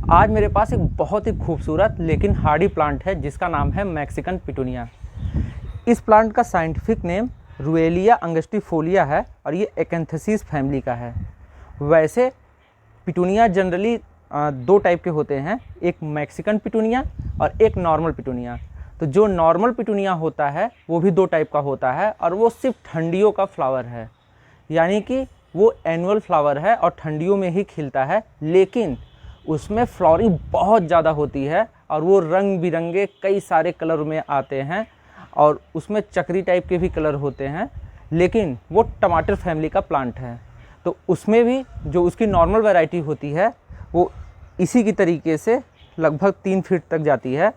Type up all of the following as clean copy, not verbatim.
आज मेरे पास एक बहुत ही खूबसूरत लेकिन हार्डी प्लांट है जिसका नाम है मैक्सिकन पिटूनिया। इस प्लांट का साइंटिफिक नेम रुएलिया अंगस्टिफोलिया है और ये एकेंथेसिस फैमिली का है। वैसे पिटूनिया जनरली दो टाइप के होते हैं, एक मैक्सिकन पिटूनिया और एक नॉर्मल पिटूनिया। तो जो नॉर्मल पिटूनिया होता है वो भी दो टाइप का होता है और वो सिर्फ ठंडियों का फ्लावर है, यानी कि वो एनुअल फ्लावर है और ठंडियों में ही खिलता है, लेकिन उसमें फ्लावरिंग बहुत ज़्यादा होती है और वो रंग बिरंगे कई सारे कलर में आते हैं और उसमें चक्री टाइप के भी कलर होते हैं, लेकिन वो टमाटर फैमिली का प्लांट है। तो उसमें भी जो उसकी नॉर्मल वैरायटी होती है वो इसी की तरीके से लगभग 3 फीट तक जाती है,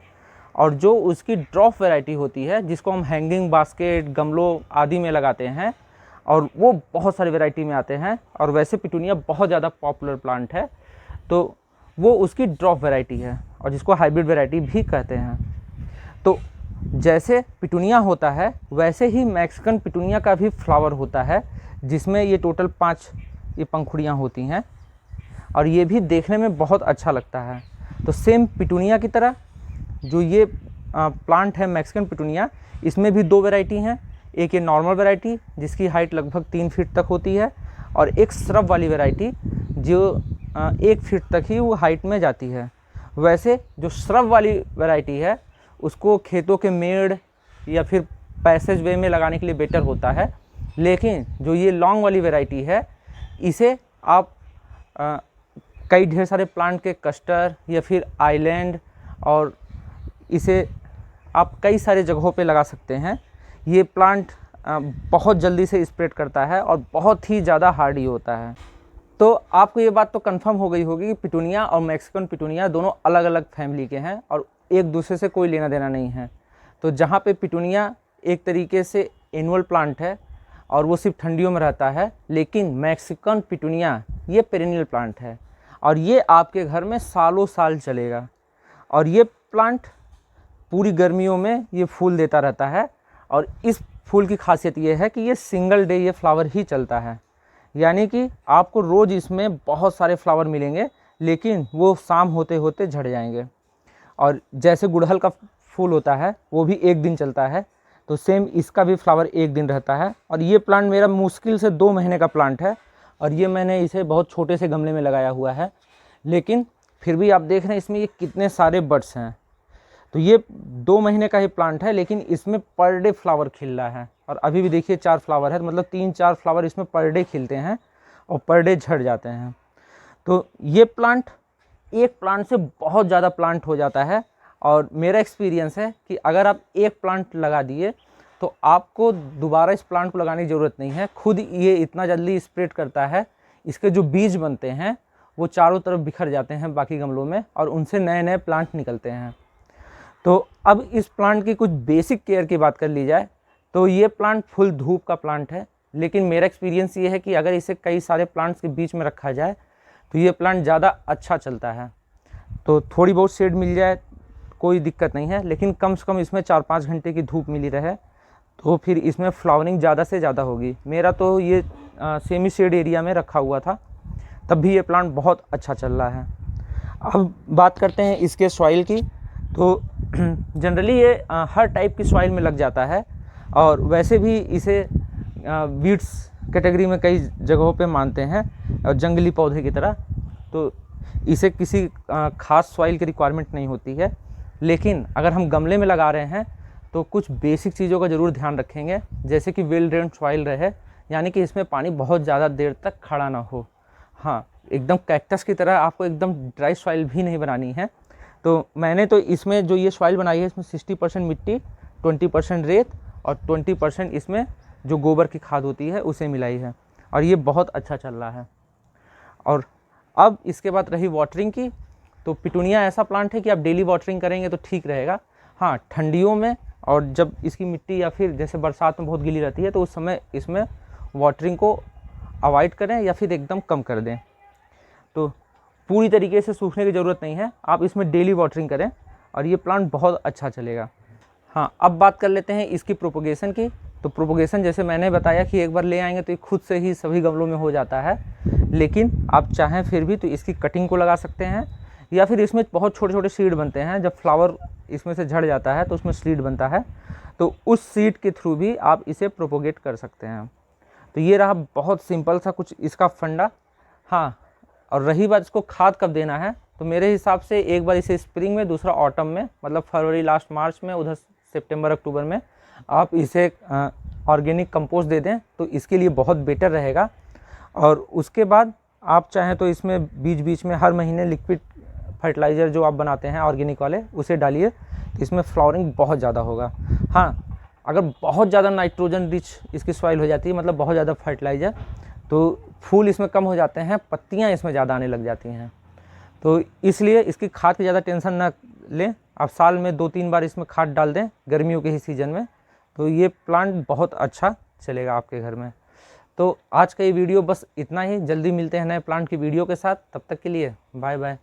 और जो उसकी ड्रॉप वैरायटी होती है जिसको हम हैंगिंग बास्केट, गमलों आदि में लगाते हैं, और वो बहुत सारी वैरायटी में आते हैं। और वैसे पिटूनिया बहुत ज़्यादा पॉपुलर प्लांट है, तो वो उसकी ड्रॉप वैरायटी है और जिसको हाइब्रिड वैरायटी भी कहते हैं। तो जैसे पिटूनिया होता है वैसे ही मैक्सिकन पिटूनिया का भी फ्लावर होता है, जिसमें ये टोटल 5 ये पंखुड़ियाँ होती हैं और ये भी देखने में बहुत अच्छा लगता है। तो सेम पिटूनिया की तरह जो ये प्लांट है मैक्सिकन पिटूनिया, इसमें भी 2 वैरायटी हैं। एक ये नॉर्मल वैरायटी जिसकी हाइट लगभग 3 फीट तक होती है, और एक श्रब वाली वैरायटी जो 1 फीट तक ही वो हाइट में जाती है। वैसे जो श्रब वाली वैरायटी है उसको खेतों के मेड़ या फिर पैसेज वे में लगाने के लिए बेटर होता है, लेकिन जो ये लॉन्ग वाली वैरायटी है इसे आप कई ढेर सारे प्लांट के कस्टर या फिर आइलैंड, और इसे आप कई सारे जगहों पे लगा सकते हैं। ये प्लांट बहुत जल्दी से स्प्रेड करता है और बहुत ही ज़्यादा हार्डी होता है। तो आपको ये बात तो कंफर्म हो गई होगी कि पिटूनिया और मैक्सिकन पिटूनिया दोनों अलग अलग फैमिली के हैं और एक दूसरे से कोई लेना देना नहीं है। तो जहाँ पे पिटूनिया एक तरीके से एनुअल प्लांट है और वो सिर्फ ठंडियों में रहता है, लेकिन मैक्सिकन पिटूनिया ये पेरेनियल प्लांट है और ये आपके घर में सालों साल चलेगा। और ये प्लांट पूरी गर्मियों में ये फूल देता रहता है, और इस फूल की खासियत ये है कि ये सिंगल डे ये फ्लावर ही चलता है, यानी कि आपको रोज़ इसमें बहुत सारे फ्लावर मिलेंगे, लेकिन वो शाम होते होते झड़ जाएंगे। और जैसे गुड़हल का फूल होता है वो भी 1 दिन चलता है, तो सेम इसका भी फ्लावर 1 दिन रहता है। और ये प्लांट मेरा मुश्किल से 2 महीने का प्लांट है, और ये मैंने इसे बहुत छोटे से गमले में लगाया हुआ है, लेकिन फिर भी आप देख रहे हैं इसमें ये कितने सारे बड्स हैं। तो ये 2 महीने का ही प्लांट है, लेकिन इसमें पर डे फ्लावर खिल रहा है, और अभी भी देखिए 4 फ्लावर है, तो मतलब 3-4 फ्लावर इसमें पर डे खिलते हैं और पर डे झड़ जाते हैं। तो ये प्लांट एक प्लांट से बहुत ज़्यादा प्लांट हो जाता है, और मेरा एक्सपीरियंस है कि अगर आप एक प्लांट लगा दिए तो आपको दोबारा इस प्लांट को लगाने की ज़रूरत नहीं है। खुद ये इतना जल्दी स्प्रेड करता है, इसके जो बीज बनते हैं वो चारों तरफ बिखर जाते हैं बाकी गमलों में, और उनसे नए नए प्लांट निकलते हैं। तो अब इस प्लांट की कुछ बेसिक केयर की बात कर ली जाए तो ये प्लांट फुल धूप का प्लांट है, लेकिन मेरा एक्सपीरियंस ये है कि अगर इसे कई सारे प्लांट्स के बीच में रखा जाए तो ये प्लांट ज़्यादा अच्छा चलता है। तो थोड़ी बहुत शेड मिल जाए कोई दिक्कत नहीं है, लेकिन कम से कम इसमें 4-5 घंटे की धूप मिली रहे तो फिर इसमें फ्लावरिंग ज़्यादा से ज़्यादा होगी। मेरा तो ये सेमी शेड एरिया में रखा हुआ था, तब भी ये प्लांट बहुत अच्छा चल रहा है। अब बात करते हैं इसके सॉइल की। तो जनरली ये हर टाइप की सॉइल में लग जाता है, और वैसे भी इसे वीड्स कैटेगरी में कई जगहों पे मानते हैं और जंगली पौधे की तरह। तो इसे किसी खास सॉइल की रिक्वायरमेंट नहीं होती है, लेकिन अगर हम गमले में लगा रहे हैं तो कुछ बेसिक चीज़ों का ज़रूर ध्यान रखेंगे, जैसे कि वेल ड्रेन्ड सॉइल रहे, यानी कि इसमें पानी बहुत ज़्यादा देर तक खड़ा ना हो। हाँ, एकदम कैक्टस की तरह आपको एकदम ड्राई सॉइल भी नहीं बनानी है। तो मैंने तो इसमें जो ये सॉइल बनाई है इसमें 60% मिट्टी, 20% रेत और 20% इसमें जो गोबर की खाद होती है उसे मिलाई है, और ये बहुत अच्छा चल रहा है। और अब इसके बाद रही वाटरिंग की, तो पिटूनिया ऐसा प्लांट है कि आप डेली वाटरिंग करेंगे तो ठीक रहेगा। हाँ, ठंडियों में और जब इसकी मिट्टी या फिर जैसे बरसात में बहुत गीली रहती है तो उस समय इसमें वाटरिंग को अवॉइड करें या फिर एकदम कम कर दें। तो पूरी तरीके से सूखने की ज़रूरत नहीं है, आप इसमें डेली वाटरिंग करें और ये प्लांट बहुत अच्छा चलेगा। हाँ, अब बात कर लेते हैं इसकी प्रोपोगेशन की। तो प्रोपोगेशन जैसे मैंने बताया कि एक बार ले आएंगे तो ये खुद से ही सभी गमलों में हो जाता है, लेकिन आप चाहें फिर भी तो इसकी कटिंग को लगा सकते हैं, या फिर इसमें बहुत छोटे छोटे सीड बनते हैं, जब फ्लावर इसमें से झड़ जाता है तो उसमें सीड बनता है, तो उस सीड के थ्रू भी आप इसे प्रोपोगेट कर सकते हैं। तो ये रहा बहुत सिंपल सा कुछ इसका फंडा। हाँ, और रही बात इसको खाद कब देना है, तो मेरे हिसाब से एक बार इसे स्प्रिंग में, दूसरा ऑटम में, मतलब फरवरी लास्ट मार्च में, उधर सितंबर अक्टूबर में आप इसे ऑर्गेनिक कंपोस्ट दे दें तो इसके लिए बहुत बेटर रहेगा। और उसके बाद आप चाहें तो इसमें बीच बीच में हर महीने लिक्विड फर्टिलाइज़र जो आप बनाते हैं ऑर्गेनिक वाले उसे डालिए, तो इसमें फ्लावरिंग बहुत ज़्यादा होगा। हाँ, अगर बहुत ज़्यादा नाइट्रोजन रिच इसकी सॉइल हो जाती है, मतलब बहुत ज़्यादा फर्टिलाइज़र, तो फूल इसमें कम हो जाते हैं, पत्तियाँ इसमें ज़्यादा आने लग जाती हैं। तो इसलिए इसकी खाद की ज़्यादा टेंशन ना लें, आप साल में 2-3 बार इसमें खाद डाल दें गर्मियों के ही सीज़न में, तो ये प्लांट बहुत अच्छा चलेगा आपके घर में। तो आज का ये वीडियो बस इतना ही, जल्दी मिलते हैं नए प्लांट की वीडियो के साथ, तब तक के लिए बाय बाय।